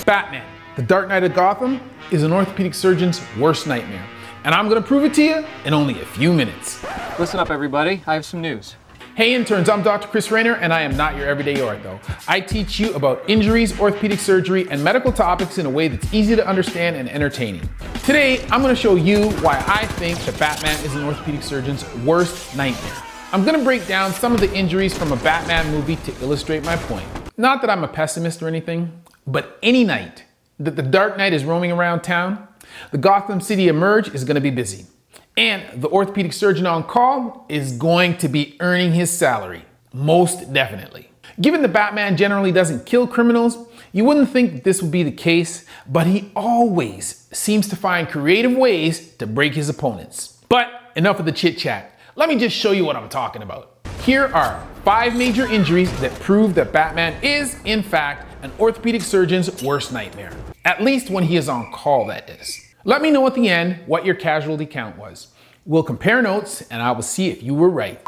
Batman, the Dark Knight of Gotham, is an orthopedic surgeon's worst nightmare. And I'm gonna prove it to you in only a few minutes. Listen up, everybody. I have some news. Hey interns, I'm Dr. Chris Raynor, and I am not your everyday ortho. I teach you about injuries, orthopedic surgery, and medical topics in a way that's easy to understand and entertaining. Today, I'm gonna show you why I think that Batman is an orthopedic surgeon's worst nightmare. I'm gonna break down some of the injuries from a Batman movie to illustrate my point. Not that I'm a pessimist or anything, but any night that the Dark Knight is roaming around town, the Gotham City Emerge is gonna be busy. And the orthopedic surgeon on call is going to be earning his salary, most definitely. Given that Batman generally doesn't kill criminals, you wouldn't think this would be the case, but he always seems to find creative ways to break his opponents. But enough of the chit chat. Let me just show you what I'm talking about. Here are 5 major injuries that prove that Batman is, in fact, an orthopedic surgeon's worst nightmare. At least when he is on call, that is. Let me know at the end what your casualty count was. We'll compare notes and I will see if you were right.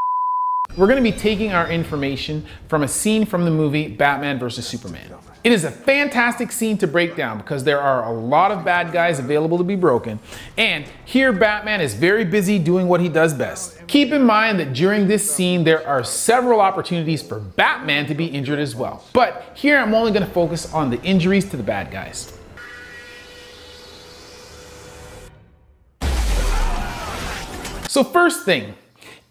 We're gonna be taking our information from a scene from the movie Batman vs. Superman. It is a fantastic scene to break down because there are a lot of bad guys available to be broken, and here Batman is very busy doing what he does best. Keep in mind that during this scene there are several opportunities for Batman to be injured as well. But here I'm only gonna focus on the injuries to the bad guys. So first thing,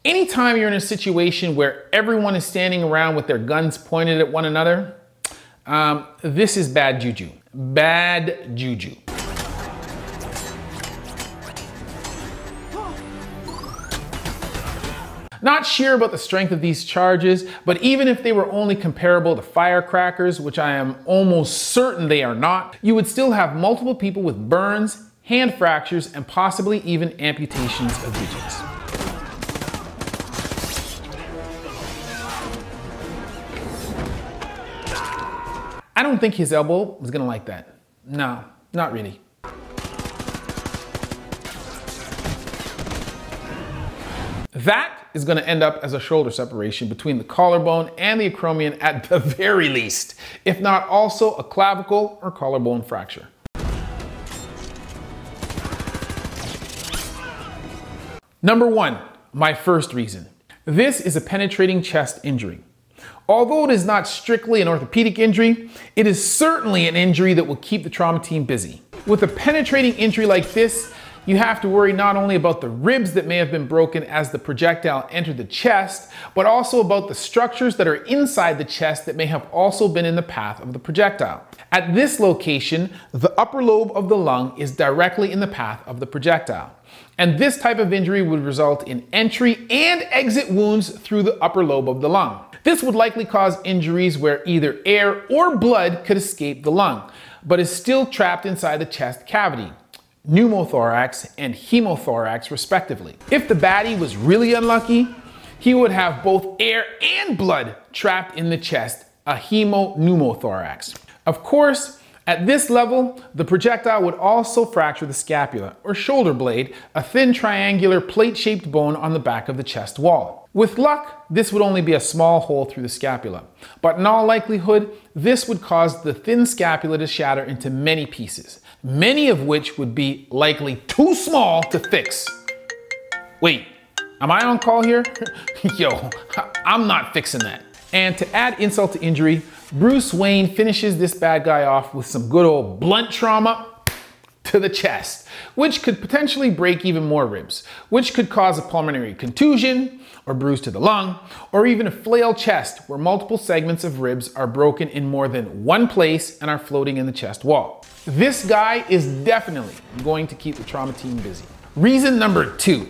anytime you're in a situation where everyone is standing around with their guns pointed at one another, this is bad juju. Bad juju. Not sure about the strength of these charges, but even if they were only comparable to firecrackers, which I am almost certain they are not, you would still have multiple people with burns, hand fractures, and possibly even amputations of digits. I don't think his elbow is gonna like that. No, not really. That is gonna end up as a shoulder separation between the collarbone and the acromion at the very least, if not also a clavicle or collarbone fracture. Number 1, my first reason. This is a penetrating chest injury. Although it is not strictly an orthopedic injury, it is certainly an injury that will keep the trauma team busy. With a penetrating injury like this, you have to worry not only about the ribs that may have been broken as the projectile entered the chest, but also about the structures that are inside the chest that may have also been in the path of the projectile. At this location, the upper lobe of the lung is directly in the path of the projectile. And this type of injury would result in entry and exit wounds through the upper lobe of the lung. This would likely cause injuries where either air or blood could escape the lung, but is still trapped inside the chest cavity, pneumothorax and hemothorax respectively. If the baddie was really unlucky, he would have both air and blood trapped in the chest, a hemopneumothorax. Of course, at this level, the projectile would also fracture the scapula, or shoulder blade, a thin triangular plate-shaped bone on the back of the chest wall. With luck, this would only be a small hole through the scapula, but in all likelihood, this would cause the thin scapula to shatter into many pieces, many of which would be likely too small to fix. Wait, am I on call here? Yo, I'm not fixing that. And to add insult to injury, Bruce Wayne finishes this bad guy off with some good old blunt trauma to the chest, which could potentially break even more ribs, which could cause a pulmonary contusion, or bruise to the lung, or even a flail chest where multiple segments of ribs are broken in more than one place and are floating in the chest wall. This guy is definitely going to keep the trauma team busy. Reason number 2.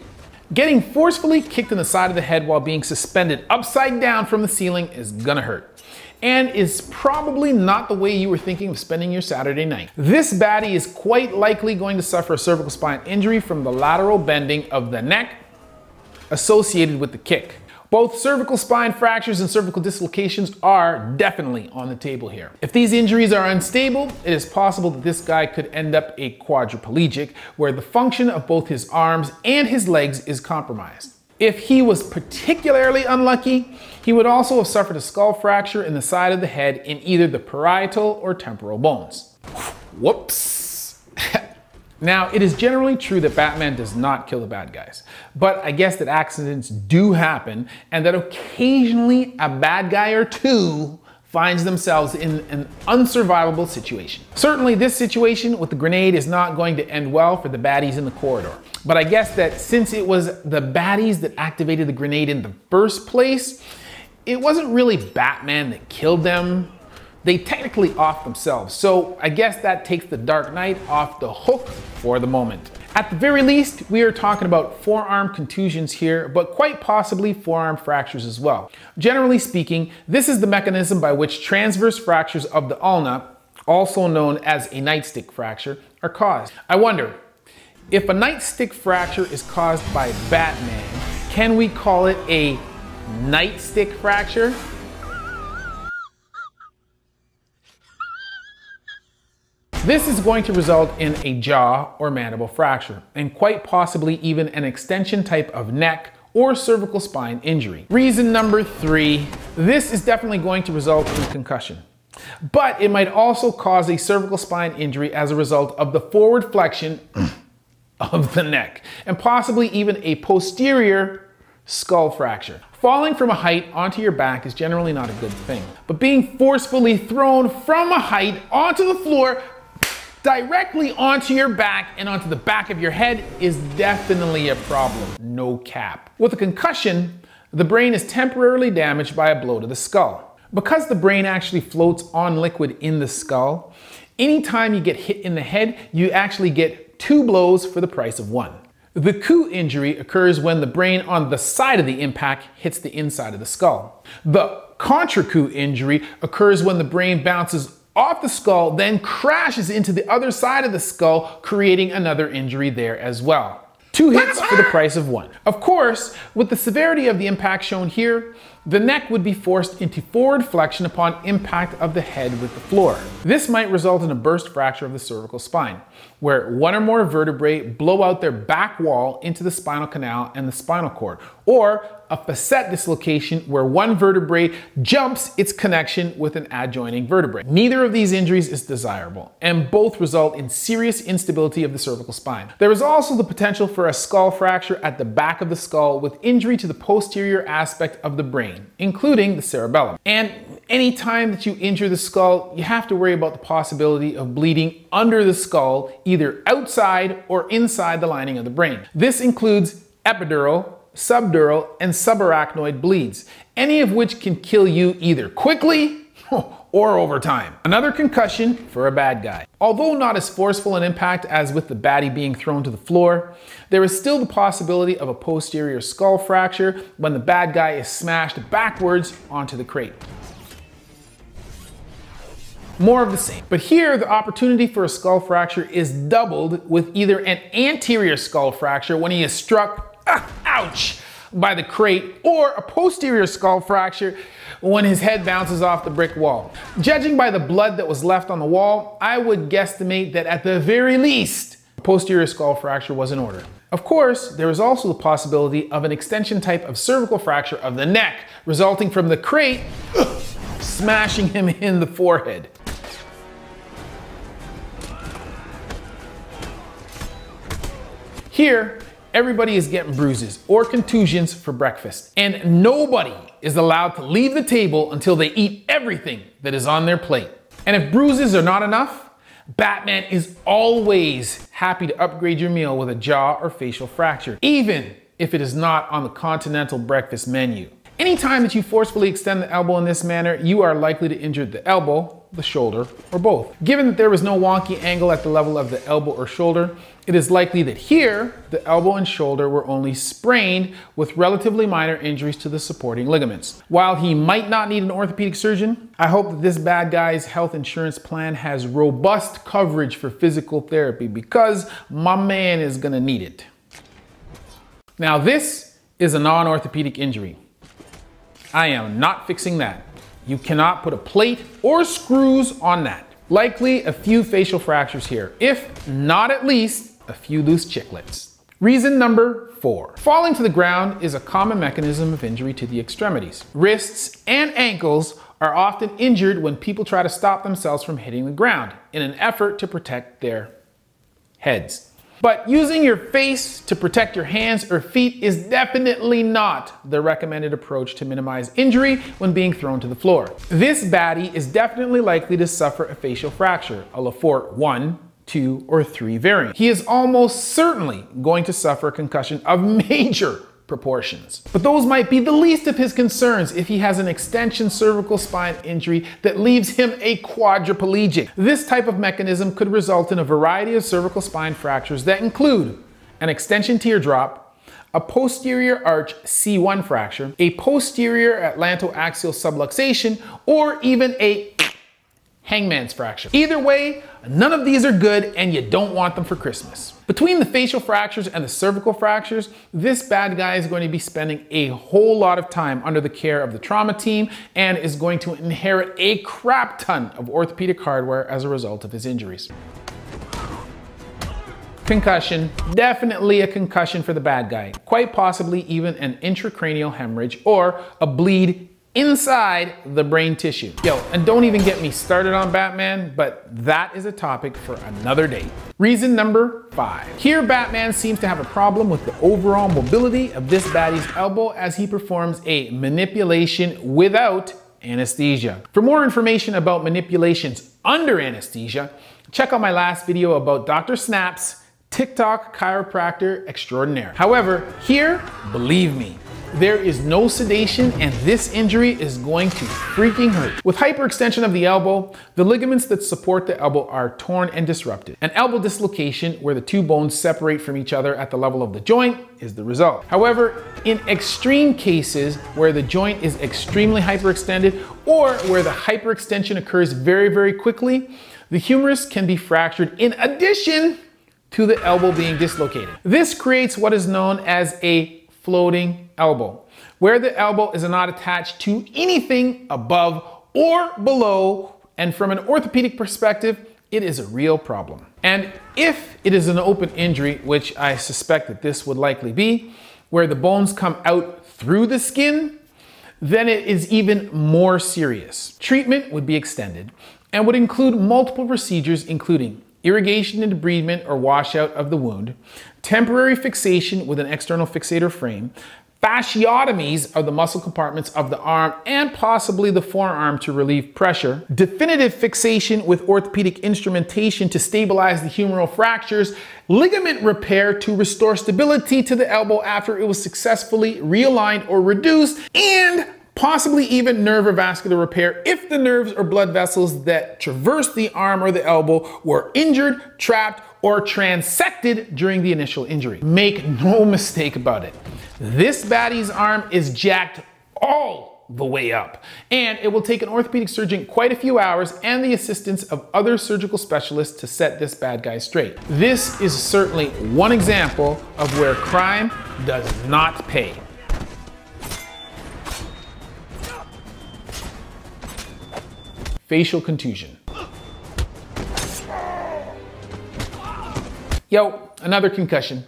Getting forcefully kicked in the side of the head while being suspended upside down from the ceiling is gonna hurt, and is probably not the way you were thinking of spending your Saturday night. This baddie is quite likely going to suffer a cervical spine injury from the lateral bending of the neck associated with the kick. Both cervical spine fractures and cervical dislocations are definitely on the table here. If these injuries are unstable, it is possible that this guy could end up a quadriplegic, where the function of both his arms and his legs is compromised. If he was particularly unlucky, he would also have suffered a skull fracture in the side of the head in either the parietal or temporal bones. Whoops. Now, it is generally true that Batman does not kill the bad guys, but I guess that accidents do happen and that occasionally a bad guy or two finds themselves in an unsurvivable situation. Certainly this situation with the grenade is not going to end well for the baddies in the corridor. But I guess that since it was the baddies that activated the grenade in the first place, it wasn't really Batman that killed them. They technically off themselves. So I guess that takes the Dark Knight off the hook for the moment. At the very least, we are talking about forearm contusions here, but quite possibly forearm fractures as well. Generally speaking, this is the mechanism by which transverse fractures of the ulna, also known as a nightstick fracture, are caused. I wonder, if a nightstick fracture is caused by Batman, can we call it a nightstick fracture? This is going to result in a jaw or mandible fracture, and quite possibly even an extension type of neck or cervical spine injury. Reason number 3, this is definitely going to result in concussion. But it might also cause a cervical spine injury as a result of the forward flexion of the neck, and possibly even a posterior skull fracture. Falling from a height onto your back is generally not a good thing, but being forcefully thrown from a height onto the floor directly onto your back and onto the back of your head is definitely a problem, no cap. With a concussion, the brain is temporarily damaged by a blow to the skull. Because the brain actually floats on liquid in the skull, anytime you get hit in the head, you actually get 2 blows for the price of 1. The coup injury occurs when the brain on the side of the impact hits the inside of the skull. The contra coup injury occurs when the brain bounces off the skull, then crashes into the other side of the skull, creating another injury there as well. 2 hits for the price of 1. Of course, with the severity of the impact shown here, the neck would be forced into forward flexion upon impact of the head with the floor. This might result in a burst fracture of the cervical spine, where 1 or more vertebrae blow out their back wall into the spinal canal and the spinal cord, or a facet dislocation where 1 vertebrae jumps its connection with an adjoining vertebrae. Neither of these injuries is desirable, and both result in serious instability of the cervical spine. There is also the potential for a skull fracture at the back of the skull with injury to the posterior aspect of the brain, including the cerebellum. And anytime that you injure the skull, you have to worry about the possibility of bleeding under the skull, either outside or inside the lining of the brain. This includes epidural, subdural, and subarachnoid bleeds, any of which can kill you either quickly or over time. Another concussion for a bad guy. Although not as forceful an impact as with the baddie being thrown to the floor, there is still the possibility of a posterior skull fracture when the bad guy is smashed backwards onto the crate. More of the same. But here, the opportunity for a skull fracture is doubled with either an anterior skull fracture when he is struck ouch, by the crate, or a posterior skull fracture when his head bounces off the brick wall. Judging by the blood that was left on the wall, I would guesstimate that at the very least, a posterior skull fracture was in order. Of course, there is also the possibility of an extension type of cervical fracture of the neck, resulting from the crate smashing him in the forehead. Here, everybody is getting bruises or contusions for breakfast, and nobody is allowed to leave the table until they eat everything that is on their plate. And if bruises are not enough, Batman is always happy to upgrade your meal with a jaw or facial fracture, even if it is not on the continental breakfast menu. Anytime that you forcefully extend the elbow in this manner, you are likely to injure the elbow, the shoulder, or both. Given that there was no wonky angle at the level of the elbow or shoulder, it is likely that here, the elbow and shoulder were only sprained with relatively minor injuries to the supporting ligaments. While he might not need an orthopedic surgeon, I hope that this bad guy's health insurance plan has robust coverage for physical therapy, because my man is gonna need it. Now this is a non-orthopedic injury. I am not fixing that. You cannot put a plate or screws on that. Likely a few facial fractures here, if not at least a few loose chiclets. Reason number 4. Falling to the ground is a common mechanism of injury to the extremities. Wrists and ankles are often injured when people try to stop themselves from hitting the ground in an effort to protect their heads. But using your face to protect your hands or feet is definitely not the recommended approach to minimize injury when being thrown to the floor. This baddie is definitely likely to suffer a facial fracture, a Lefort 1, 2, or 3 variant. He is almost certainly going to suffer a concussion of major proportions. But those might be the least of his concerns if he has an extension cervical spine injury that leaves him a quadriplegic. This type of mechanism could result in a variety of cervical spine fractures that include an extension teardrop, a posterior arch C1 fracture, a posterior atlantoaxial subluxation, or even a hangman's fracture. Either way, none of these are good and you don't want them for Christmas. Between the facial fractures and the cervical fractures, this bad guy is going to be spending a whole lot of time under the care of the trauma team and is going to inherit a crap ton of orthopedic hardware as a result of his injuries. Concussion, definitely a concussion for the bad guy. Quite possibly even an intracranial hemorrhage or a bleed inside the brain tissue. Yo, and don't even get me started on Batman, but that is a topic for another day. Reason number 5. Here, Batman seems to have a problem with the overall mobility of this baddie's elbow as he performs a manipulation without anesthesia. For more information about manipulations under anesthesia, check out my last video about Dr. Snap's TikTok chiropractor extraordinaire. However, here, believe me, there is no sedation and this injury is going to freaking hurt. With hyperextension of the elbow, the ligaments that support the elbow are torn and disrupted. An elbow dislocation, where the two bones separate from each other at the level of the joint, is the result. However, in extreme cases where the joint is extremely hyperextended or where the hyperextension occurs very, very quickly, the humerus can be fractured in addition to the elbow being dislocated. This creates what is known as a floating elbow, where the elbow is not attached to anything above or below, and from an orthopedic perspective, it is a real problem. And if it is an open injury, which I suspect that this would likely be, where the bones come out through the skin, then it is even more serious. Treatment would be extended and would include multiple procedures, including irrigation and debridement or washout of the wound, temporary fixation with an external fixator frame, fasciotomies of the muscle compartments of the arm and possibly the forearm to relieve pressure, definitive fixation with orthopedic instrumentation to stabilize the humeral fractures, ligament repair to restore stability to the elbow after it was successfully realigned or reduced, and possibly even nerve or vascular repair if the nerves or blood vessels that traverse the arm or the elbow were injured, trapped, or transected during the initial injury. Make no mistake about it. This baddie's arm is jacked all the way up, and it will take an orthopedic surgeon quite a few hours and the assistance of other surgical specialists to set this bad guy straight. This is certainly one example of where crime does not pay. Facial contusion. Yo, another concussion.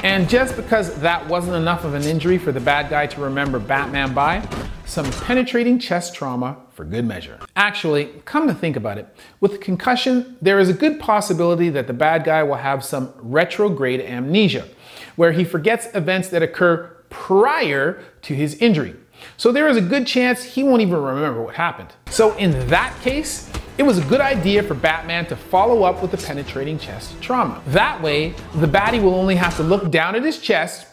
And just because that wasn't enough of an injury for the bad guy to remember Batman by, some penetrating chest trauma for good measure. Actually, come to think about it, with concussion, there is a good possibility that the bad guy will have some retrograde amnesia, where he forgets events that occur prior to his injury. So there is a good chance he won't even remember what happened. So in that case, it was a good idea for Batman to follow up with the penetrating chest trauma. That way, the baddie will only have to look down at his chest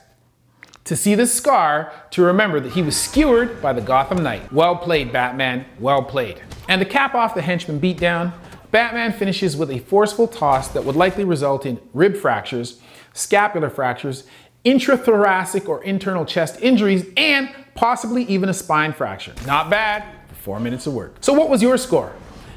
to see the scar to remember that he was skewered by the Gotham Knight. Well played, Batman, well played. And to cap off the henchman beatdown, Batman finishes with a forceful toss that would likely result in rib fractures, scapular fractures, intrathoracic or internal chest injuries, and possibly even a spine fracture. Not bad for 4 minutes of work. So what was your score?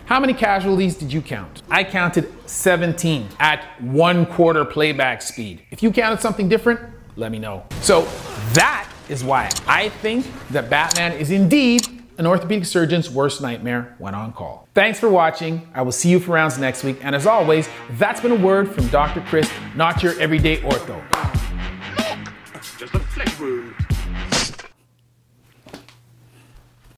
How many casualties did you count? I counted 17 at 1/4 playback speed. If you counted something different, let me know. So that is why I think that Batman is indeed an orthopedic surgeon's worst nightmare when on call. Thanks for watching. I will see you for rounds next week. And as always, that's been a word from Dr. Chris, not your everyday ortho. Just a flesh wound.